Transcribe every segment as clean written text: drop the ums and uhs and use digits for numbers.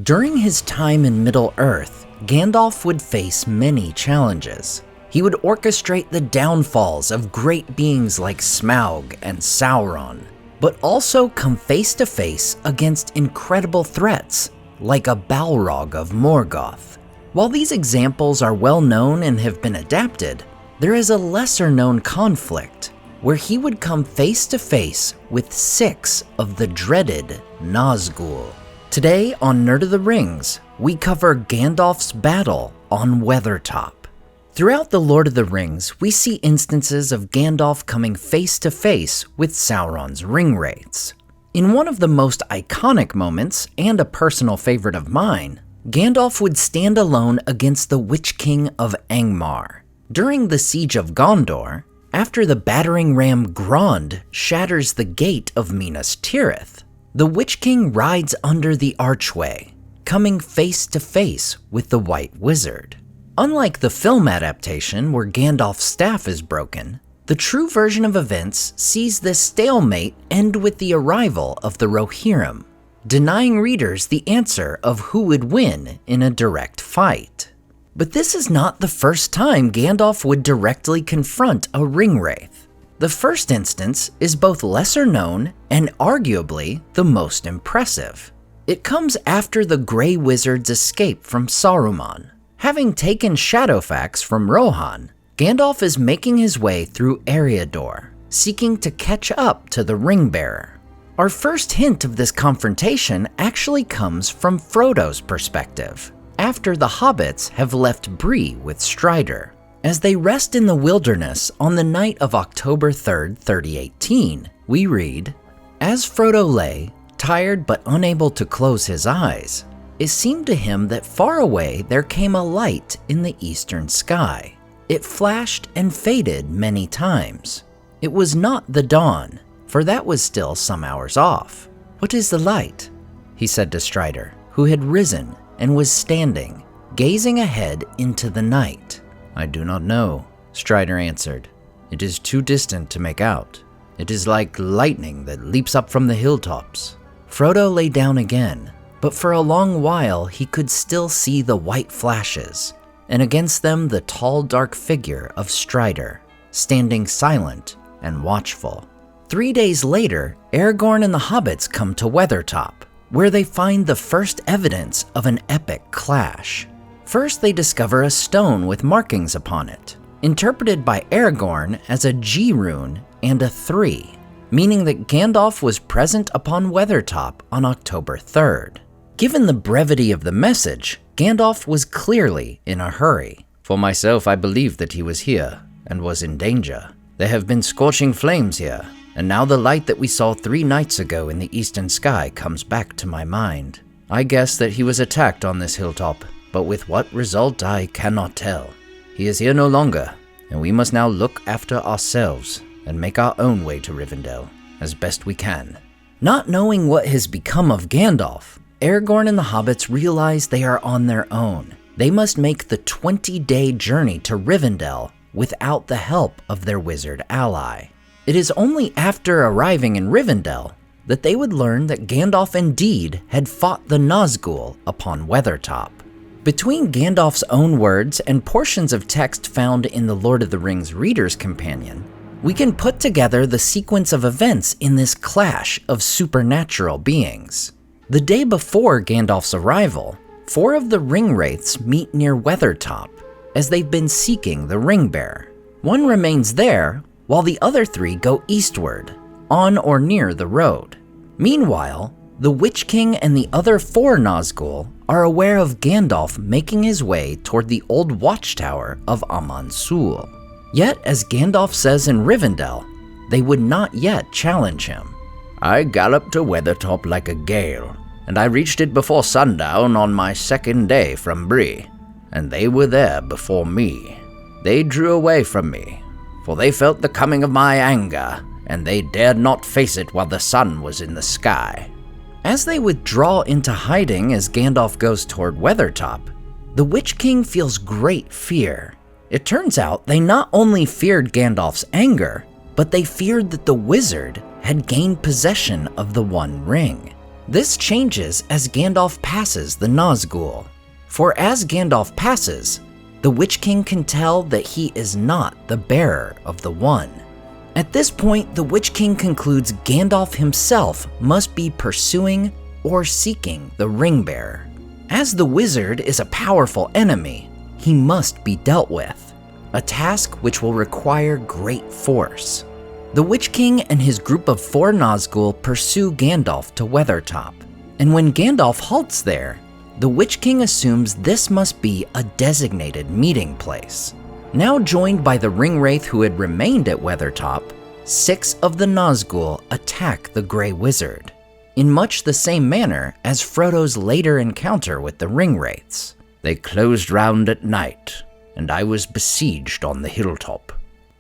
During his time in Middle-earth, Gandalf would face many challenges. He would orchestrate the downfalls of great beings like Smaug and Sauron, but also come face to face against incredible threats like a Balrog of Morgoth. While these examples are well known and have been adapted, there is a lesser known conflict where he would come face to face with 6 of the dreaded Nazgûl. Today on Nerd of the Rings, we cover Gandalf's battle on Weathertop. Throughout the Lord of the Rings, we see instances of Gandalf coming face to face with Sauron's Ringwraiths. In one of the most iconic moments, and a personal favorite of mine, Gandalf would stand alone against the Witch King of Angmar. During the Siege of Gondor, after the battering ram Grond shatters the gate of Minas Tirith, the Witch King rides under the archway, coming face to face with the White Wizard. Unlike the film adaptation where Gandalf's staff is broken, the true version of events sees this stalemate end with the arrival of the Rohirrim, denying readers the answer of who would win in a direct fight. But this is not the first time Gandalf would directly confront a Ringwraith. The first instance is both lesser known and arguably the most impressive. It comes after the Grey Wizard's escape from Saruman. Having taken Shadowfax from Rohan, Gandalf is making his way through Eriador, seeking to catch up to the Ringbearer. Our first hint of this confrontation actually comes from Frodo's perspective, after the hobbits have left Bree with Strider. As they rest in the wilderness on the night of October 3rd, 3018, we read, "As Frodo lay, tired but unable to close his eyes, it seemed to him that far away there came a light in the eastern sky. It flashed and faded many times. It was not the dawn, for that was still some hours off. What is the light?" he said to Strider, who had risen and was standing, gazing ahead into the night. "I do not know," Strider answered. "It is too distant to make out. It is like lightning that leaps up from the hilltops." Frodo lay down again, but for a long while he could still see the white flashes, and against them the tall dark figure of Strider, standing silent and watchful. 3 days later, Aragorn and the hobbits come to Weathertop, where they find the first evidence of an epic clash. First, they discover a stone with markings upon it, interpreted by Aragorn as a G rune and a 3, meaning that Gandalf was present upon Weathertop on October 3rd. Given the brevity of the message, Gandalf was clearly in a hurry. "For myself, I believed that he was here and was in danger. There have been scorching flames here, and now the light that we saw 3 nights ago in the eastern sky comes back to my mind. I guess that he was attacked on this hilltop, but with what result I cannot tell. He is here no longer, and we must now look after ourselves and make our own way to Rivendell as best we can." Not knowing what has become of Gandalf, Aragorn and the hobbits realize they are on their own. They must make the 20-day journey to Rivendell without the help of their wizard ally. It is only after arriving in Rivendell that they would learn that Gandalf indeed had fought the Nazgûl upon Weathertop. Between Gandalf's own words and portions of text found in the Lord of the Rings Reader's Companion, we can put together the sequence of events in this clash of supernatural beings. The day before Gandalf's arrival, 4 of the Ringwraiths meet near Weathertop, as they've been seeking the Ringbearer. One remains there, while the other 3 go eastward, on or near the road. Meanwhile, the Witch King and the other 4 Nazgûl are aware of Gandalf making his way toward the old watchtower of Aman-Sul. Yet, as Gandalf says in Rivendell, they would not yet challenge him. "I galloped to Weathertop like a gale, and I reached it before sundown on my 2nd day from Bree, and they were there before me. They drew away from me, for they felt the coming of my anger, and they dared not face it while the sun was in the sky." As they withdraw into hiding as Gandalf goes toward Weathertop, the Witch King feels great fear. It turns out they not only feared Gandalf's anger, but they feared that the wizard had gained possession of the One Ring. This changes as Gandalf passes the Nazgûl, for as Gandalf passes, the Witch King can tell that he is not the bearer of the One. At this point, the Witch King concludes Gandalf himself must be pursuing or seeking the ringbearer. As the wizard is a powerful enemy, he must be dealt with, a task which will require great force. The Witch King and his group of 4 Nazgûl pursue Gandalf to Weathertop, and when Gandalf halts there, the Witch King assumes this must be a designated meeting place. Now joined by the Ringwraith who had remained at Weathertop, 6 of the Nazgûl attack the Grey Wizard, in much the same manner as Frodo's later encounter with the Ringwraiths. They closed round at night, and I was besieged on the hilltop,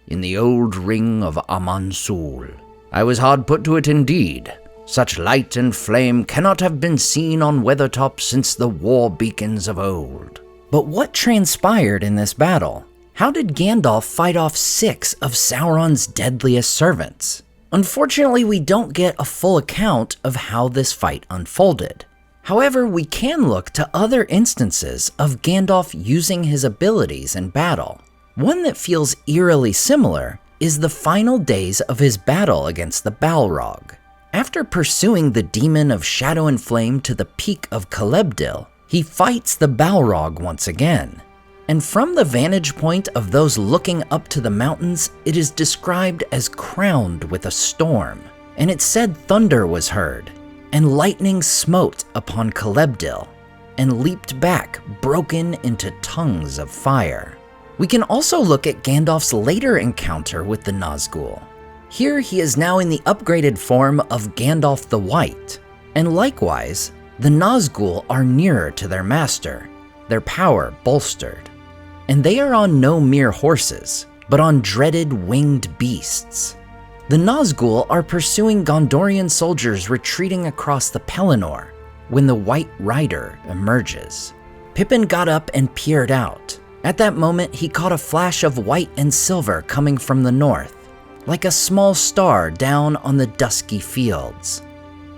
in the old ring of Amansul. I was hard put to it indeed. Such light and flame cannot have been seen on Weathertop since the war beacons of old. But what transpired in this battle? How did Gandalf fight off 6 of Sauron's deadliest servants? Unfortunately, we don't get a full account of how this fight unfolded. However, we can look to other instances of Gandalf using his abilities in battle. One that feels eerily similar is the final days of his battle against the Balrog. After pursuing the demon of shadow and flame to the peak of Celebdil, he fights the Balrog once again. And from the vantage point of those looking up to the mountains, it is described as crowned with a storm. And it said thunder was heard, and lightning smote upon Celebdil, and leaped back, broken into tongues of fire. We can also look at Gandalf's later encounter with the Nazgûl. Here he is now in the upgraded form of Gandalf the White, and likewise, the Nazgûl are nearer to their master, their power bolstered. And they are on no mere horses, but on dreaded winged beasts. The Nazgûl are pursuing Gondorian soldiers retreating across the Pelennor when the White Rider emerges. Pippin got up and peered out. At that moment, he caught a flash of white and silver coming from the north, like a small star down on the dusky fields.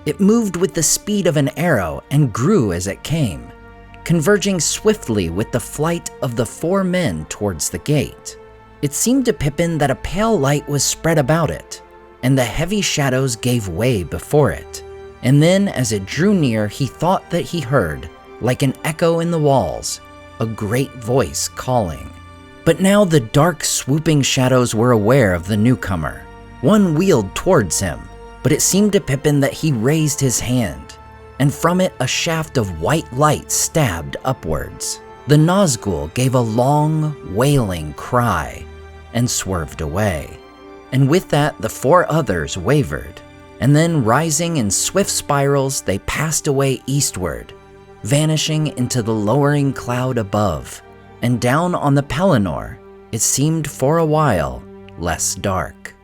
It moved with the speed of an arrow and grew as it came, converging swiftly with the flight of the 4 men towards the gate. It seemed to Pippin that a pale light was spread about it, and the heavy shadows gave way before it. And then, as it drew near, he thought that he heard, like an echo in the walls, a great voice calling. But now the dark, swooping shadows were aware of the newcomer. One wheeled towards him, but it seemed to Pippin that he raised his hand, and from it a shaft of white light stabbed upwards. The Nazgûl gave a long, wailing cry and swerved away. And with that, the 4 others wavered, and then rising in swift spirals, they passed away eastward, vanishing into the lowering cloud above. And down on the Pelennor, it seemed for a while less dark.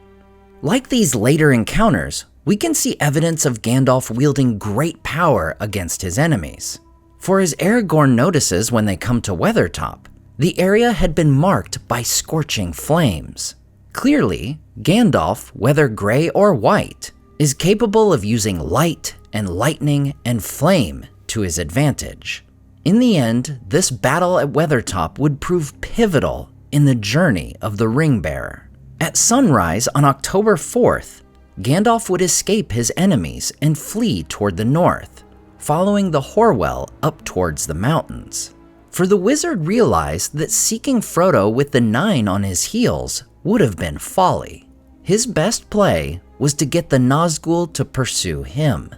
Like these later encounters, we can see evidence of Gandalf wielding great power against his enemies. For as Aragorn notices when they come to Weathertop, the area had been marked by scorching flames. Clearly, Gandalf, whether gray or white, is capable of using light and lightning and flame to his advantage. In the end, this battle at Weathertop would prove pivotal in the journey of the ringbearer. At sunrise on October 4th, Gandalf would escape his enemies and flee toward the north, following the Horwell up towards the mountains. For the wizard realized that seeking Frodo with the 9 on his heels would have been folly. His best play was to get the Nazgûl to pursue him,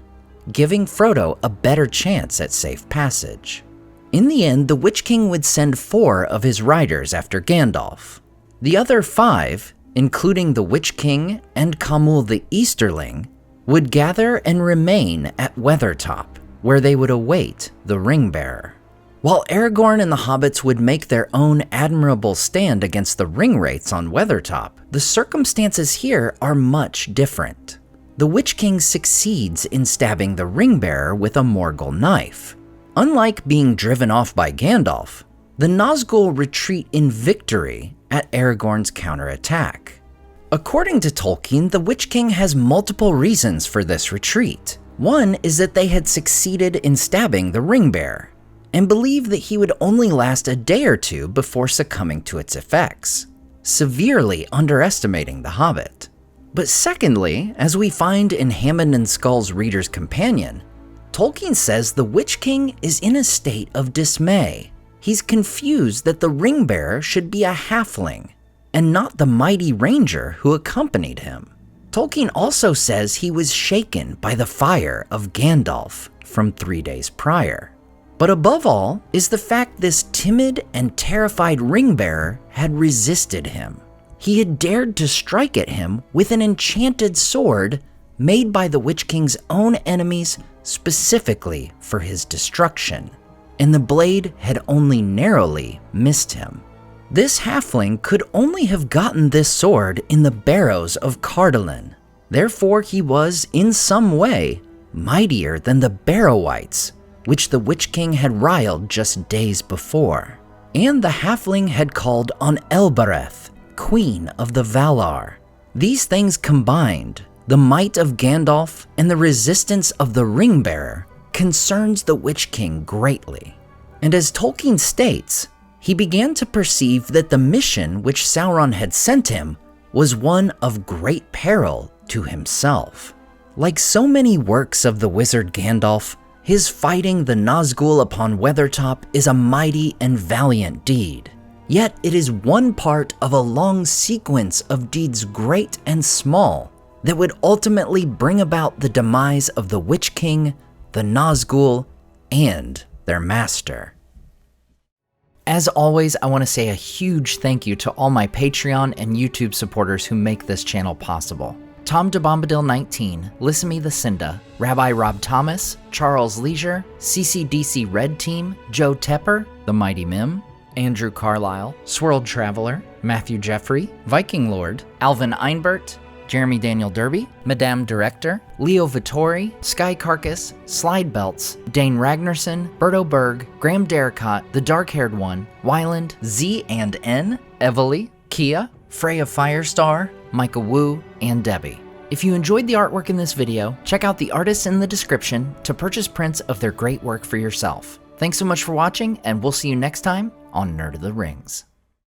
giving Frodo a better chance at safe passage. In the end, the Witch King would send 4 of his riders after Gandalf. The other 5, including the Witch King and Camul the Easterling, would gather and remain at Weathertop, where they would await the ringbearer. While Aragorn and the hobbits would make their own admirable stand against the Ringwraiths on Weathertop, the circumstances here are much different. The Witch King succeeds in stabbing the ringbearer with a Morgul knife. Unlike being driven off by Gandalf, the Nazgûl retreat in victory at Aragorn's counterattack. According to Tolkien, the Witch King has multiple reasons for this retreat. One is that they had succeeded in stabbing the ringbearer, and believed that he would only last a day or two before succumbing to its effects, severely underestimating the Hobbit. But secondly, as we find in Hammond and Skull's Reader's Companion, Tolkien says the Witch King is in a state of dismay. He's confused that the ringbearer should be a halfling, and not the mighty ranger who accompanied him. Tolkien also says he was shaken by the fire of Gandalf from 3 days prior. But above all is the fact this timid and terrified ringbearer had resisted him. He had dared to strike at him with an enchanted sword made by the Witch King's own enemies specifically for his destruction, and the blade had only narrowly missed him. This halfling could only have gotten this sword in the barrows of Cardolan. Therefore he was, in some way, mightier than the Barrow-wights, which the Witch King had riled just days before. And the halfling had called on Elbereth, Queen of the Valar. These things combined, the might of Gandalf and the resistance of the ringbearer, concerns the Witch King greatly. And as Tolkien states, he began to perceive that the mission which Sauron had sent him was one of great peril to himself. Like so many works of the wizard Gandalf, his fighting the Nazgûl upon Weathertop is a mighty and valiant deed. Yet it is one part of a long sequence of deeds great and small that would ultimately bring about the demise of the Witch King, the Nazgûl, and their master. As always, I want to say a huge thank you to all my Patreon and YouTube supporters who make this channel possible. Tom DeBombadil 19, Lissamy the Cinda, Rabbi Rob Thomas, Charles Leisure, CCDC Red Team, Joe Tepper, The Mighty Mim, Andrew Carlisle, Swirled Traveler, Matthew Jeffrey, Viking Lord, Alvin Einbert, Jeremy Daniel Derby, Madame Director, Leo Vittori, Sky Carcass, Slide Belts, Dane Ragnarsson, Berto Berg, Graham Derricott, The Dark-Haired One, Wyland, Z and N, Evely, Kia, Freya Firestar, Micah Wu, and Debbie. If you enjoyed the artwork in this video, check out the artists in the description to purchase prints of their great work for yourself. Thanks so much for watching, and we'll see you next time on Nerd of the Rings.